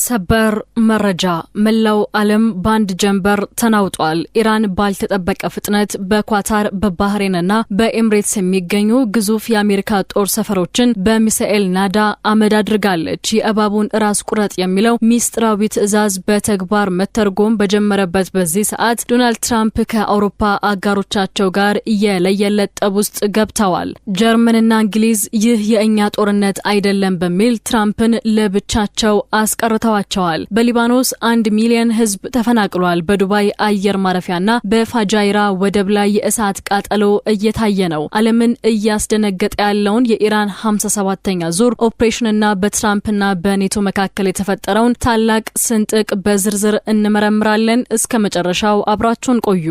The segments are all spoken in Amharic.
ሰበር መረጃ መላው ዓለም ባንድ ጀንበር ተናውጧል። ኢራን ባልተጠበቀ ፍጥነት በኳታር በባህሬንና በኤምሬትስ የሚገኙ ግዙፍ የአሜሪካ ጦር ሰፈሮችን በሚሳኤል ናዳ አመድ አድርጋለች። የእባቡን ራስ ቁረጥ የሚለው ሚስጥራዊ ትዕዛዝ በተግባር መተርጎም በጀመረበት በዚህ ሰዓት ዶናልድ ትራምፕ ከአውሮፓ አጋሮቻቸው ጋር የለየለት ጠብ ውስጥ ገብተዋል። ጀርመንና እንግሊዝ ይህ የእኛ ጦርነት አይደለም በሚል ትራምፕን ለብቻቸው አስቀርተዋቸዋል። በሊባኖስ 1 ሚሊዮን ህዝብ ተፈናቅሏል። በዱባይ አየር ማረፊያና በፋጃይራ ወደብ ላይ የእሳት ቃጠሎ እየታየ ነው። ዓለምን እያስደነገጠ ያለውን የኢራን 57ኛ ዙር ኦፕሬሽንና በትራምፕና በኔቶ መካከል የተፈጠረውን ታላቅ ስንጥቅ በዝርዝር እንመረምራለን። እስከ መጨረሻው አብራችሁን ቆዩ።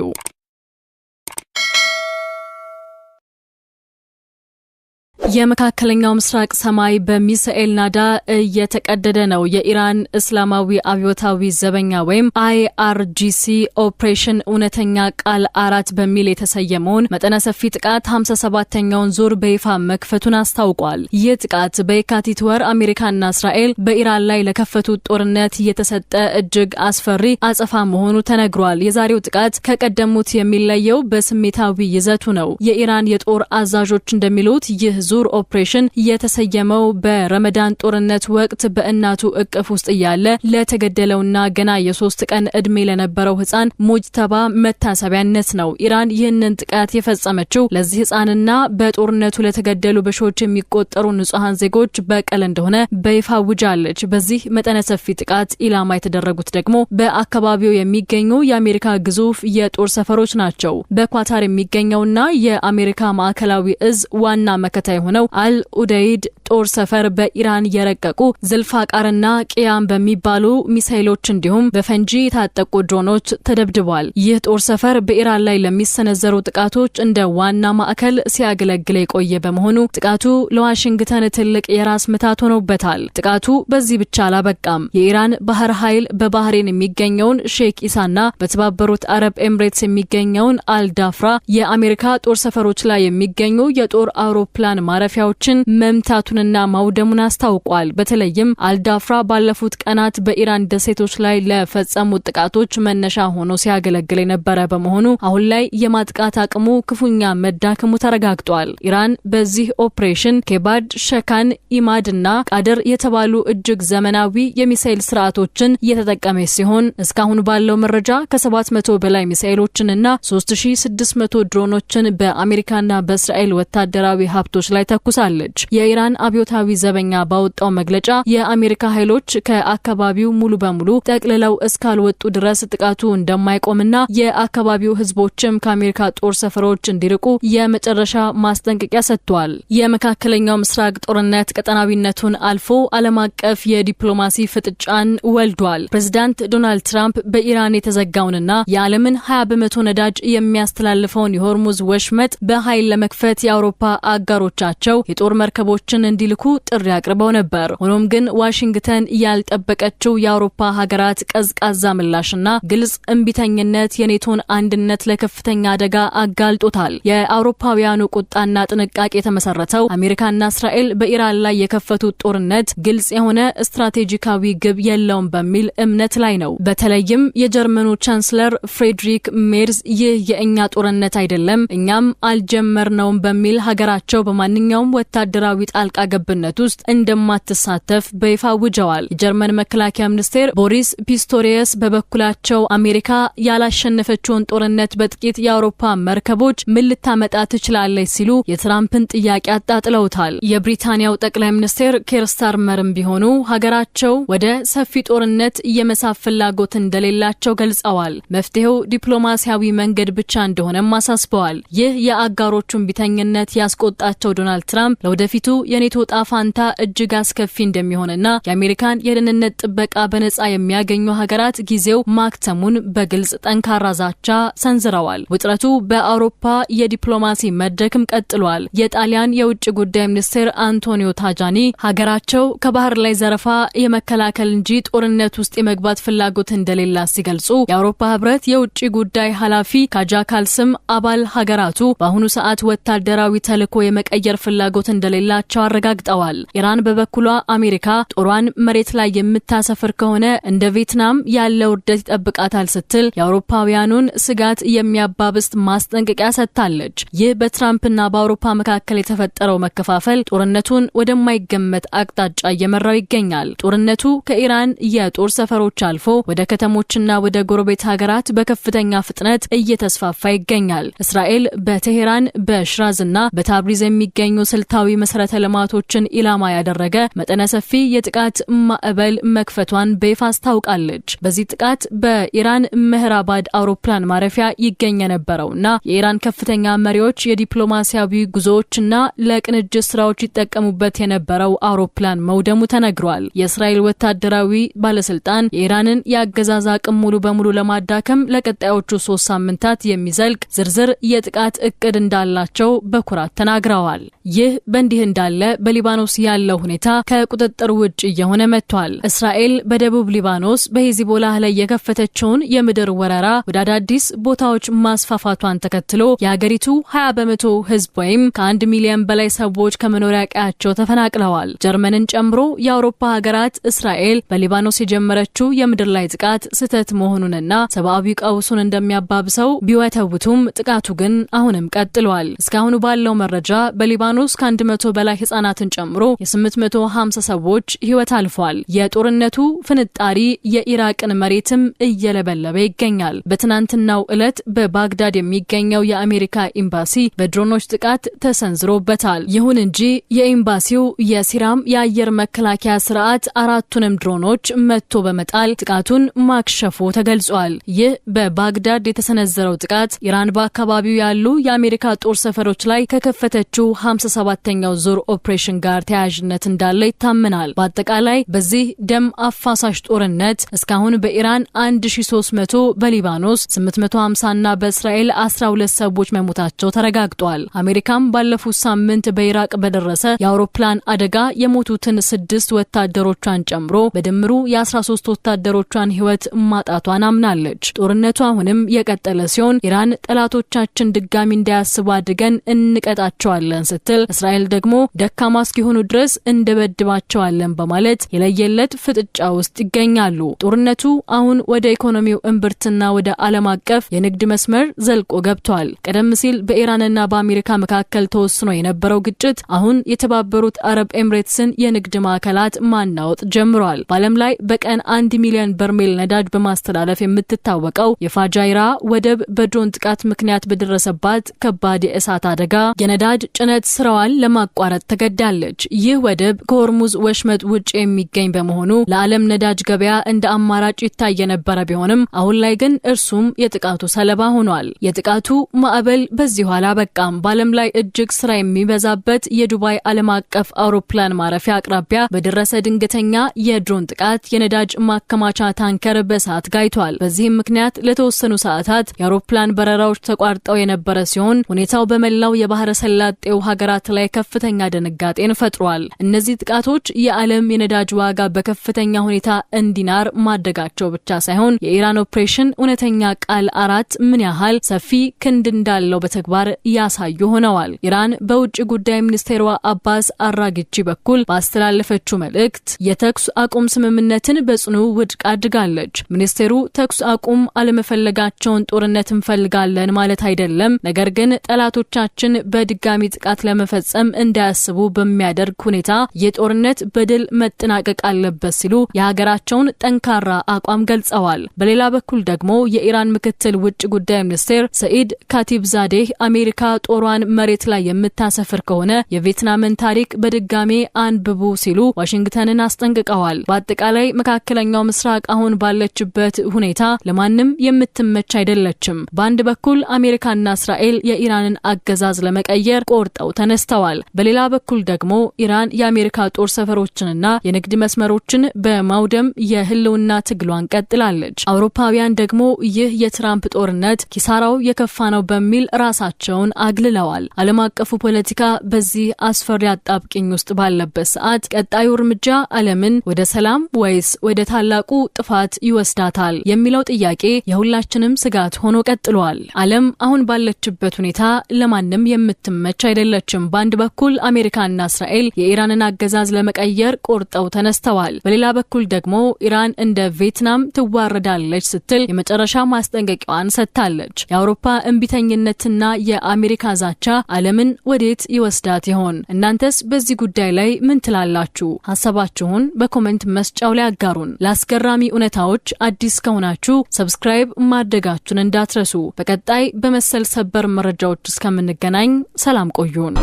የመካከለኛው ምስራቅ ሰማይ በሚሳኤል ናዳ እየተቀደደ ነው። የኢራን እስላማዊ አብዮታዊ ዘበኛ ወይም IRGC ኦፕሬሽን እውነተኛ ቃል 4 በሚል የተሰየመውን መጠነ ሰፊ ጥቃት 57ኛውን ዙር በይፋ መክፈቱን አስታውቋል። ይህ ጥቃት በየካቲት ወር አሜሪካና እስራኤል በኢራን ላይ ለከፈቱት ጦርነት የተሰጠ እጅግ አስፈሪ አጸፋ መሆኑ ተነግሯል። የዛሬው ጥቃት ከቀደሙት የሚለየው በስሜታዊ ይዘቱ ነው። የኢራን የጦር አዛዦች እንደሚሉት ይህ ዙር ኦፕሬሽን የተሰየመው በረመዳን ጦርነት ወቅት በእናቱ እቅፍ ውስጥ ያለ ለተገደለውና ገና የ3 ቀን እድሜ ለነበረው ህፃን ሙጅተባ መታሰቢያነት ነው። ኢራን ይህንን ጥቃት የፈጸመችው ለዚህ ህፃንና በጦርነቱ ለተገደሉ በሺዎች የሚቆጠሩ ንጹሃን ዜጎች በቀል እንደሆነ በይፋ አውጃለች። በዚህ መጠነ ሰፊ ጥቃት ኢላማ የተደረጉት ደግሞ በአካባቢው የሚገኙ የአሜሪካ ግዙፍ የጦር ሰፈሮች ናቸው። በኳታር የሚገኘውና የአሜሪካ ማዕከላዊ እዝ ዋና መከታ የሆነው አልኡደይድ ጦር ሰፈር በኢራን የረቀቁ ዝልፋቃርና ቂያም በሚባሉ ሚሳኤሎች እንዲሁም በፈንጂ የታጠቁ ድሮኖች ተደብድቧል። ይህ ጦር ሰፈር በኢራን ላይ ለሚሰነዘሩ ጥቃቶች እንደ ዋና ማዕከል ሲያገለግል የቆየ በመሆኑ ጥቃቱ ለዋሽንግተን ትልቅ የራስ ምታት ሆኖበታል። ጥቃቱ በዚህ ብቻ አላበቃም። የኢራን ባህር ኃይል በባህሬን የሚገኘውን ሼክ ኢሳና በተባበሩት አረብ ኤምሬትስ የሚገኘውን አልዳፍራ የአሜሪካ ጦር ሰፈሮች ላይ የሚገኙ የጦር አውሮፕላን ማረፊያዎችን መምታቱንና ማውደሙን አስታውቋል። በተለይም አልዳፍራ ባለፉት ቀናት በኢራን ደሴቶች ላይ ለፈጸሙት ጥቃቶች መነሻ ሆኖ ሲያገለግል የነበረ በመሆኑ አሁን ላይ የማጥቃት አቅሙ ክፉኛ መዳከሙ ተረጋግጧል። ኢራን በዚህ ኦፕሬሽን ከባድ፣ ሸካን፣ ኢማድና ቃድር የተባሉ እጅግ ዘመናዊ የሚሳኤል ስርዓቶችን እየተጠቀመች ሲሆን እስካሁን ባለው መረጃ ከ700 በላይ ሚሳኤሎችንና 3600 ድሮኖችን በአሜሪካና በእስራኤል ወታደራዊ ሀብቶች ላይ ተኩሳለች። የኢራን አብዮታዊ ዘበኛ ባወጣው መግለጫ የአሜሪካ ኃይሎች ከአካባቢው ሙሉ በሙሉ ጠቅልለው እስካልወጡ ድረስ ጥቃቱ እንደማይቆምና የአካባቢው ህዝቦችም ከአሜሪካ ጦር ሰፈሮች እንዲርቁ የመጨረሻ ማስጠንቀቂያ ሰጥቷል። የመካከለኛው ምስራቅ ጦርነት ቀጠናዊነቱን አልፎ ዓለም አቀፍ የዲፕሎማሲ ፍጥጫን ወልዷል። ፕሬዝዳንት ዶናልድ ትራምፕ በኢራን የተዘጋውንና የዓለምን 20% ነዳጅ የሚያስተላልፈውን የሆርሙዝ ወሽመጥ በኃይል ለመክፈት የአውሮፓ አጋሮቻቸው የጦር መርከቦችን እንዲልኩ ጥሪ አቅርበው ነበር። ሆኖም ግን ዋሽንግተን ያልጠበቀችው የአውሮፓ ሀገራት ቀዝቃዛ ምላሽና ግልጽ እምቢተኝነት የኔቶን አንድነት ለከፍተኛ አደጋ አጋልጦታል። የአውሮፓውያኑ ቁጣና ጥንቃቄ የተመሰረተው አሜሪካና እስራኤል በኢራን ላይ የከፈቱት ጦርነት ግልጽ የሆነ ስትራቴጂካዊ ግብ የለውም በሚል እምነት ላይ ነው። በተለይም የጀርመኑ ቻንስለር ፍሬድሪክ ሜርዝ ይህ የእኛ ጦርነት አይደለም፣ እኛም አልጀመርነውም በሚል ሀገራቸው በማንኛውም ወታደራዊ ጣልቃ ገብነት ውስጥ እንደማትሳተፍ በይፋ አውጀዋል። የጀርመን መከላከያ ሚኒስቴር ቦሪስ ፒስቶሪየስ በበኩላቸው አሜሪካ ያላሸነፈችውን ጦርነት በጥቂት የአውሮፓ መርከቦች ምን ልታመጣ ትችላለች ሲሉ የትራምፕን ጥያቄ አጣጥለውታል። የብሪታንያው ጠቅላይ ሚኒስቴር ኬር ስታርመርም ቢሆኑ ሀገራቸው ወደ ሰፊ ጦርነት የመሳብ ፍላጎት እንደሌላቸው ገልጸዋል። መፍትሄው ዲፕሎማሲያዊ መንገድ ብቻ እንደሆነም አሳስበዋል። ይህ የአጋሮቹን ቢተኝነት ያስቆጣቸው ዶናልድ ትራምፕ ለወደፊቱ የኔቶ ጣፋንታ እጅግ አስከፊ እንደሚሆንና የአሜሪካን የደህንነት ጥበቃ በነጻ የሚያገኙ ሀገራት ጊዜው ማክተሙን በግልጽ ጠንካራ ዛቻ ሰንዝረዋል። ውጥረቱ በአውሮፓ የዲፕሎማሲ መድረክም ቀጥሏል። የጣሊያን የውጭ ጉዳይ ሚኒስቴር አንቶኒዮ ታጃኒ ሀገራቸው ከባህር ላይ ዘረፋ የመከላከል እንጂ ጦርነት ውስጥ የመግባት ፍላጎት እንደሌላት ሲገልጹ፣ የአውሮፓ ህብረት የውጭ ጉዳይ ኃላፊ ካጃ ካልስም አባል ሀገራቱ በአሁኑ ሰዓት ወታደራዊ ተልዕኮ የመቀየር ፍላጎት እንደሌላቸው አረጋግጠዋል። ኢራን በበኩሏ አሜሪካ ጦሯን መሬት ላይ የምታሰፍር ከሆነ እንደ ቪየትናም ያለ ውርደት ይጠብቃታል ስትል የአውሮፓውያኑን ስጋት የሚያባብስ ማስጠንቀቂያ ሰጥታለች። ይህ በትራምፕና በአውሮፓ መካከል የተፈጠረው መከፋፈል ጦርነቱን ወደማይገመት አቅጣጫ እየመራው ይገኛል። ጦርነቱ ከኢራን የጦር ሰፈሮች አልፎ ወደ ከተሞችና ወደ ጎረቤት ሀገራት በከፍተኛ ፍጥነት እየተስፋፋ ይገኛል። እስራኤል በቴሄራን በሽራዝና በታብሪዝ የሚገኙ ስልታዊ መሰረተ ልማቶችን ኢላማ ያደረገ መጠነ ሰፊ የጥቃት ማዕበል መክፈቷን በይፋ አስታውቃለች። በዚህ ጥቃት በኢራን ምህራባድ አውሮፕላን ማረፊያ ይገኝ የነበረውና የኢራን ከፍተኛ መሪዎች የዲፕሎማሲያዊ ጉዞዎችና ለቅንጅት ስራዎች ይጠቀሙበት የነበረው አውሮፕላን መውደሙ ተነግሯል። የእስራኤል ወታደራዊ ባለስልጣን የኢራንን የአገዛዝ አቅም ሙሉ በሙሉ ለማዳከም ለቀጣዮቹ 3 ሳምንታት የሚዘልቅ ዝርዝር የጥቃት እቅድ እንዳላቸው በኩራት ተናግረዋል። ይህ በእንዲህ እንዳለ በሊባኖስ ያለው ሁኔታ ከቁጥጥር ውጭ እየሆነ መጥቷል። እስራኤል በደቡብ ሊባኖስ በሂዝቦላህ ላይ የከፈተችውን የምድር ወረራ ወደ አዳዲስ ቦታዎች ማስፋፋቷን ተከትሎ የሀገሪቱ 20% ህዝብ ወይም ከ1 ሚሊዮን በላይ ሰዎች ከመኖሪያ ቀያቸው ተፈናቅለዋል። ጀርመንን ጨምሮ የአውሮፓ ሀገራት እስራኤል በሊባኖስ የጀመረችው የምድር ላይ ጥቃት ስህተት መሆኑንና ሰብአዊ ቀውሱን እንደሚያባብሰው ቢወተውቱም ጥቃቱ ግን አሁንም ቀጥሏል። እስካሁን ባለው መረጃ በሊባኖስ ከ100 በላይ ህጻናትን ጨምሮ የ850 ሰዎች ህይወት አልፏል። የጦርነቱ ፍንጣሪ የኢራቅን መሬትም እየለበለበ ይገኛል። በትናንትናው ዕለት በባግዳድ የሚገኘው የአሜሪካ ኤምባሲ በድሮኖች ጥቃት ተሰንዝሮበታል። ይሁን እንጂ የኤምባሲው የሲራም የአየር መከላከያ ስርዓት 4ቱንም ድሮኖች መትቶ በመጣል ጥቃቱን ማክሸፉ ተገልጿል። ይህ በባግዳድ የተሰነዘረው ጥቃት ኢራን በአካባቢው ያሉ የአሜሪካ ጦር ሰፈሮች ላይ ከከፈተችው 57ኛው ዙር ኦፕሬሽን ጋር ተያያዥነት እንዳለው ይታመናል። በአጠቃላይ በዚህ ደም አፋሳሽ ጦርነት እስካሁን በኢራን 1300 በሊባኖስ 850 እና በእስራኤል 12 ሰዎች መሞታቸው ተረጋግጧል። አሜሪካም ባለፉት ሳምንት በኢራቅ በደረሰ የአውሮፕላን አደጋ የሞቱትን 6 ወታደሮቿን ጨምሮ በድምሩ የ13 ወታደሮቿን ህይወት ማጣቷን አምናለች። ጦርነቱ አሁንም የቀጠለ ሲሆን ኢራን ጠላቶቻችን ድጋሚ እንዳያስቡ አድርገን እንቀጣቸዋለን ስትል፣ እስራኤል ደግሞ ደካማ እስኪሆኑ ድረስ እንደበድባቸዋለን በማለት የለየለት ፍጥጫ ውስጥ ይገኛሉ። ጦርነቱ አሁን ወደ ኢኮኖሚው እምብርትና ወደ ዓለም አቀፍ የንግድ መስመር ዘልቆ ገብቷል። ቀደም ሲል በኢራንና በአሜሪካ መካከል ተወስኖ የነበረው ግጭት አሁን የተባበሩት አረብ ኤምሬትስን የንግድ ማዕከላት ማናወጥ ጀምሯል። በዓለም ላይ በቀን 1 ሚሊዮን በርሜል ነዳጅ በማስተላለፍ የምትታወቀው የፋጃይራ ወደብ በድሮን ጥቃት ምክንያት በደረሰባት ከባድ የእሳት አደጋ የነዳጅ ጭነት ስራዋን ለማቋረጥ ተገዳለች። ይህ ወደብ ከሆርሙዝ ወሽመጥ ውጭ የሚገኝ በመሆኑ ለዓለም ነዳጅ ገበያ እንደ አማራጭ ይታይ የነበረ ቢሆንም አሁን ላይ ግን እርሱም የጥቃቱ ሰለባ ሆኗል። የጥቃቱ ማዕበል በዚህ ኋላ በቃም። በዓለም ላይ እጅግ ስራ የሚበዛበት የዱባይ ዓለም አቀፍ አውሮፕላን ማረፊያ አቅራቢያ በደረሰ ድንገተኛ የድሮን ጥቃት የነዳጅ ማከማቻ ታንከር በእሳት ጋይቷል። በዚህም ምክንያት ለተወሰኑ ሰዓታት የአውሮፕላን በረራዎች ተቋርጠው የነበረ ሲሆን ሁኔታው በመላው የባህረ ሰላጤው ሀገራት ላይ ከፍተኛ ድንጋጤን ፈጥሯል። እነዚህ ጥቃቶች የዓለም የነዳጅ ዋጋ በከፍተኛ ሁኔታ እንዲናር ማድረጋቸው ብቻ ሳይሆን የኢራን ኦፕሬሽን እውነተኛ ቃል 4 ምን ያህል ሰፊ ክንድ እንዳለው በተግባር ያሳዩ ሆነዋል። ኢራን በውጭ ጉዳይ ሚኒስቴሯ አባስ አራጊቺ በኩል ባስተላለፈችው መልእክት የተኩስ አቁም ስምምነትን በጽኑ ውድቅ አድርጋለች። ሚኒስቴሩ ተኩስ አቁም አለመፈለጋቸውን ጦርነት እንፈልጋለን ማለት አይደለም፣ ነገር ግን ጠላቶቻችን በድጋሚ ጥቃት ለመፈጸም እንዳያስቡ በሚያደርግ ሁኔታ የጦርነት በድል መጠናቀቅ አለበት ሲሉ የሀገራቸውን ጠንካራ አቋም ገልጸዋል። በሌላ በኩል ደግሞ የኢራን ምክትል ውጭ ጉዳይ ሚኒስቴር ሰኢድ ካቲብዛዴህ አሜሪካ ጦሯን መሬት ላይ የምታሰፍር ከሆነ የቪየትናምን ታሪክ በድጋሚ አንብቡ ሲሉ ዋሽንግተንን አስጠንቅቀዋል። በአጠቃላይ መካከለኛው ምስራቅ አሁን ባለችበት ሁኔታ ለማንም የምትመች አይደለችም። በአንድ በኩል አሜሪካና እስራኤል የኢራንን አገዛዝ ለመቀየር ቆርጠው ተነስተዋል። በሌላ በኩል ደግሞ ኢራን የአሜሪካ ጦር ሰፈሮችንና የንግድ መስመሮችን በማውደም የህልውና ትግሏን ቀጥላለች። አውሮፓውያን ደግሞ ይህ የትራምፕ ጦርነት ኪሳራው የከፋ ነው በሚል ራሳቸውን አግልለዋል። ዓለም አቀፉ ፖለቲካ በዚህ አስፈሪ አጣብቂኝ ውስጥ ባለበት ሰዓት ቀጣዩ እርምጃ ዓለምን ወደ ሰላም ወይስ ወደ ታላቁ ጥፋት ይወስዳታል የሚለው ጥያቄ የሁላችንም ስጋት ሆኖ ቀጥሏል። ዓለም አሁን ባለችበት ሁኔታ ለማንም የምትመች አይደለችም። ሌሎችም በአንድ በኩል አሜሪካና እስራኤል የኢራንን አገዛዝ ለመቀየር ቆርጠው ተነስተዋል። በሌላ በኩል ደግሞ ኢራን እንደ ቪየትናም ትዋረዳለች ስትል የመጨረሻ ማስጠንቀቂያዋን ሰጥታለች። የአውሮፓ እንቢተኝነትና የአሜሪካ ዛቻ ዓለምን ወዴት ይወስዳት ይሆን? እናንተስ በዚህ ጉዳይ ላይ ምን ትላላችሁ? ሐሳባችሁን በኮሜንት መስጫው ላይ አጋሩን። ለአስገራሚ እውነታዎች አዲስ ከሆናችሁ ሰብስክራይብ ማድረጋችሁን እንዳትረሱ። በቀጣይ በመሰል ሰበር መረጃዎች እስከምንገናኝ ሰላም ቆዩን።